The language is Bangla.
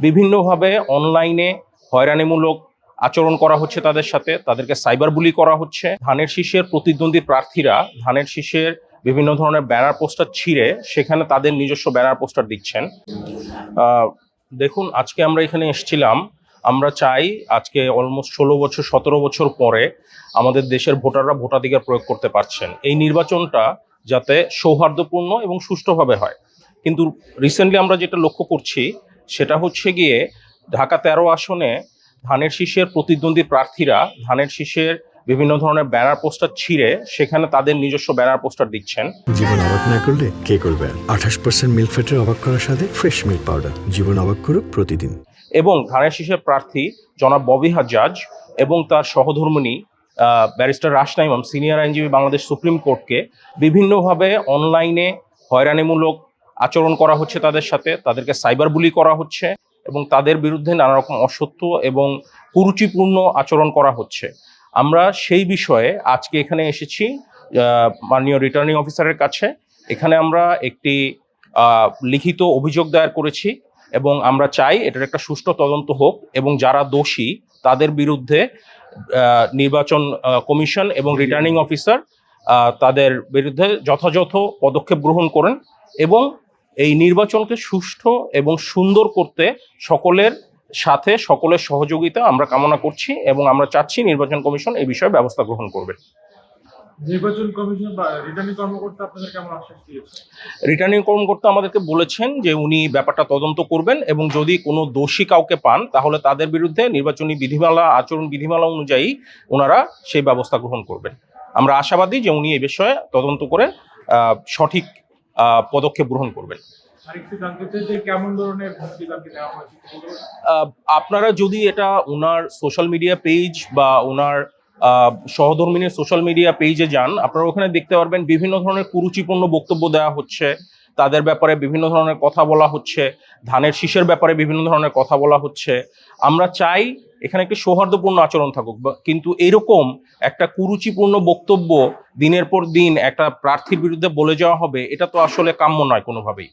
বিভিন্নভাবে অনলাইনে হয়রানিমূলক আচরণ করা হচ্ছে তাদের সাথে, তাদেরকে সাইবার বুলি করা হচ্ছে। ধানের শীষের প্রতিদ্বন্দ্বী প্রার্থীরা ধানের শীষের বিভিন্ন ধরনের ব্যানার পোস্টার ছিঁড়ে সেখানে তাদের নিজস্ব ব্যানার পোস্টার দিচ্ছেন। দেখুন, আজকে আমরা এখানে এসেছিলাম, আমরা চাই আজকে অলমোস্ট 16 বছর 17 বছর পরে আমাদের দেশের ভোটাররা ভোটাধিকার প্রয়োগ করতে পারছেন। এই নির্বাচনটা যাতে সৌহার্দ্যপূর্ণ এবং সুষ্ঠুভাবে হয়। কিন্তু রিসেন্টলি আমরা যেটা লক্ষ্য করছি সেটা হচ্ছে গিয়ে ঢাকা 13 আসনে ধানের শীষের প্রতিদ্বন্দ্বী প্রার্থীরা ধানের শীষের বিভিন্ন ধরনের ব্যানার পোস্টার ছিঁড়ে সেখানে তাদের নিজস্ব ব্যানার পোস্টার দিচ্ছেন। জীবন অবাক না করলে কে করবে? 28% মিল্ক ফ্যাটের অবাক করার সাথে ফ্রেশ মিল্ক পাউডার। জীবন অবাক করুক প্রতিদিন। এবং ধানের শীষের প্রার্থী জনাব ববি হাজ্জাজ এবং তার সহধর্মিণী ব্যারিস্টার রাশনা ইমাম, সিনিয়র আইনজীবী, বাংলাদেশ সুপ্রিম কোর্টকে বিভিন্নভাবে অনলাইনে হয়রানিমূলক আচরণ করা হচ্ছে তাদের সাথে, তাদেরকে সাইবার বুলি করা হচ্ছে এবং তাদের বিরুদ্ধে নানা রকম অসত্য এবং কুরুচিপূর্ণ আচরণ করা হচ্ছে। আমরা সেই বিষয়ে আজকে এখানে এসেছি মাননীয় রিটার্নিং অফিসারের কাছে। এখানে আমরা একটি লিখিত অভিযোগ দায়ের করেছি এবং আমরা চাই এটার একটা সুষ্ঠু তদন্ত হোক এবং যারা দোষী তাদের বিরুদ্ধে নির্বাচন কমিশন এবং রিটার্নিং অফিসার তাদের বিরুদ্ধে যথাযথ পদক্ষেপ গ্রহণ করেন এবং এই নির্বাচনকে সুষ্ঠু এবং সুন্দর করতে সকলের সাথে সকলের সহযোগিতা আমরা কামনা করছি এবং আমরা চাচ্ছি নির্বাচন কমিশন এই বিষয়ে ব্যবস্থা গ্রহণ করবে। নির্বাচন কমিশন বা রিটার্নিং কর্মকর্তা আপনাদের কেমন আশ্বাস দিয়েছে? রিটার্নিং কর্মকর্তা আমাদেরকে বলেছেন যে উনি ব্যাপারটা তদন্ত করবেন এবং যদি কোনো দোষী কাউকে পান তাহলে তাদের বিরুদ্ধে নির্বাচনী বিধিমালা, আচরণ বিধিমালা অনুযায়ী ওনারা সেই ব্যবস্থা গ্রহণ করবেন। আমরা আশাবাদী যে উনি এই বিষয়ে তদন্ত করে সঠিক পদক্ষেপ গ্রহণ করবেন। আপনারা যদি এটা ওনার সোশ্যাল মিডিয়া পেজ বা ওনার সহধর্মিনীর সোশ্যাল মিডিয়া পেজে যান, আপনারা ওখানে দেখতে পারবেন বিভিন্ন ধরনের কুরুচিপূর্ণ বক্তব্য দেওয়া হচ্ছে, তাদের ব্যাপারে বিভিন্ন ধরনের কথা বলা হচ্ছে, ধানের শীষের ব্যাপারে বিভিন্ন ধরনের কথা বলা হচ্ছে। আমরা চাই এখানে একটি সৌহার্দ্যপূর্ণ আচরণ থাকুক, কিন্তু এরকম একটা কুরুচিপূর্ণ বক্তব্য দিনের পর দিন একটা প্রার্থীর বিরুদ্ধে বলে যাওয়া হবে, এটা তো আসলে কাম্য নয় কোনোভাবেই।